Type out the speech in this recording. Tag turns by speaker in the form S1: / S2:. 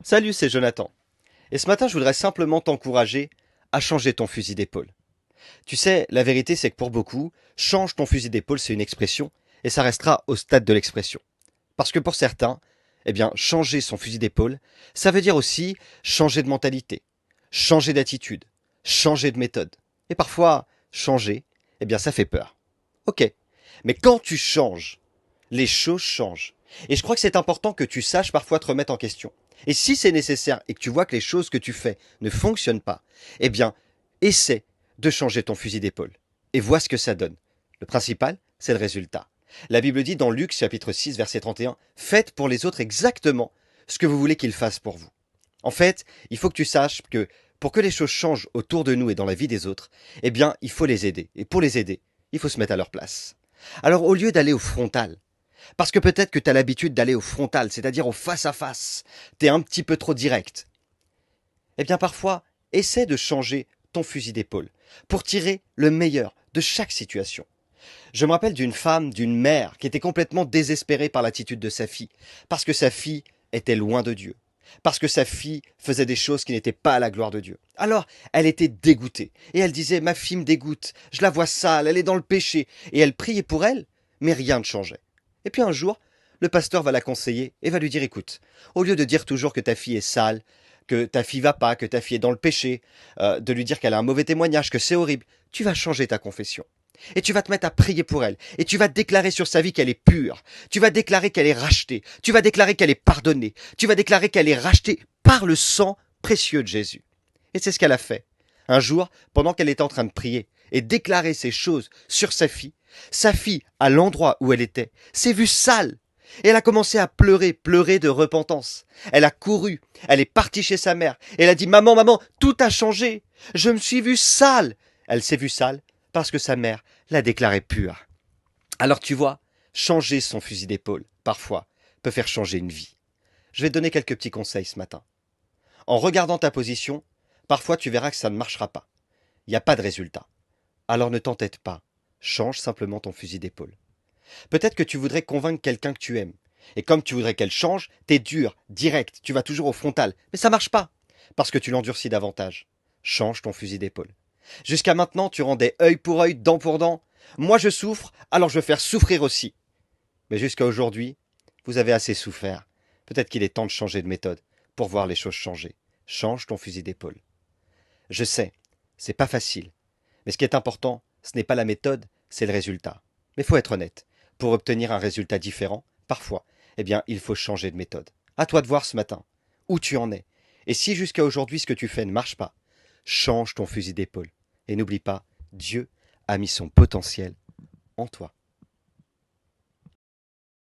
S1: Salut, c'est Jonathan. Et ce matin, je voudrais simplement t'encourager à changer ton fusil d'épaule. Tu sais, la vérité, c'est que pour beaucoup, change ton fusil d'épaule, c'est une expression, et ça restera au stade de l'expression. Parce que pour certains, eh bien, changer son fusil d'épaule, ça veut dire aussi changer de mentalité, changer d'attitude, changer de méthode. Et parfois, changer, eh bien, ça fait peur. Ok. Mais quand tu changes, les choses changent. Et je crois que c'est important que tu saches parfois te remettre en question. Et si c'est nécessaire et que tu vois que les choses que tu fais ne fonctionnent pas, eh bien, essaie de changer ton fusil d'épaule et vois ce que ça donne. Le principal, c'est le résultat. La Bible dit dans Luc chapitre 6 verset 31, faites pour les autres exactement ce que vous voulez qu'ils fassent pour vous. En fait, il faut que tu saches que pour que les choses changent autour de nous et dans la vie des autres, eh bien, il faut les aider. Et pour les aider, il faut se mettre à leur place. Alors au lieu d'aller au frontal, parce que peut-être que tu as l'habitude d'aller au frontal, c'est-à-dire au face-à-face, tu es un petit peu trop direct, eh bien parfois, essaie de changer ton fusil d'épaule pour tirer le meilleur de chaque situation. Je me rappelle d'une femme, d'une mère, qui était complètement désespérée par l'attitude de sa fille, parce que sa fille était loin de Dieu, parce que sa fille faisait des choses qui n'étaient pas à la gloire de Dieu. Alors, elle était dégoûtée, et elle disait, ma fille me dégoûte, je la vois sale, elle est dans le péché, et elle priait pour elle, mais rien ne changeait. Et puis un jour, le pasteur va la conseiller et va lui dire, écoute, au lieu de dire toujours que ta fille est sale, que ta fille va pas, que ta fille est dans le péché, de lui dire qu'elle a un mauvais témoignage, que c'est horrible, tu vas changer ta confession. Et tu vas te mettre à prier pour elle. Et tu vas déclarer sur sa vie qu'elle est pure. Tu vas déclarer qu'elle est rachetée. Tu vas déclarer qu'elle est pardonnée. Tu vas déclarer qu'elle est rachetée par le sang précieux de Jésus. Et c'est ce qu'elle a fait. Un jour, pendant qu'elle était en train de prier et déclarer ces choses sur sa fille, à l'endroit où elle était, s'est vue sale. Et elle a commencé à pleurer, pleurer de repentance. Elle a couru, elle est partie chez sa mère. Et elle a dit, maman, maman, tout a changé. Je me suis vue sale. Elle s'est vue sale parce que sa mère l'a déclarée pure. Alors tu vois, changer son fusil d'épaule, parfois, peut faire changer une vie. Je vais te donner quelques petits conseils ce matin. En regardant ta position, parfois tu verras que ça ne marchera pas. Il n'y a pas de résultat. Alors ne t'entête pas. Change simplement ton fusil d'épaule. Peut-être que tu voudrais convaincre quelqu'un que tu aimes. Et comme tu voudrais qu'elle change, t'es dur, direct, tu vas toujours au frontal. Mais ça marche pas. Parce que tu l'endurcis davantage. Change ton fusil d'épaule. Jusqu'à maintenant, tu rendais œil pour œil, dent pour dent. Moi, je souffre, alors je veux faire souffrir aussi. Mais jusqu'à aujourd'hui, vous avez assez souffert. Peut-être qu'il est temps de changer de méthode pour voir les choses changer. Change ton fusil d'épaule. Je sais, c'est pas facile. Mais ce qui est important, ce n'est pas la méthode, c'est le résultat. Mais il faut être honnête. Pour obtenir un résultat différent, parfois, eh bien, il faut changer de méthode. À toi de voir ce matin où tu en es. Et si jusqu'à aujourd'hui ce que tu fais ne marche pas, change ton fusil d'épaule. Et n'oublie pas, Dieu a mis son potentiel en toi.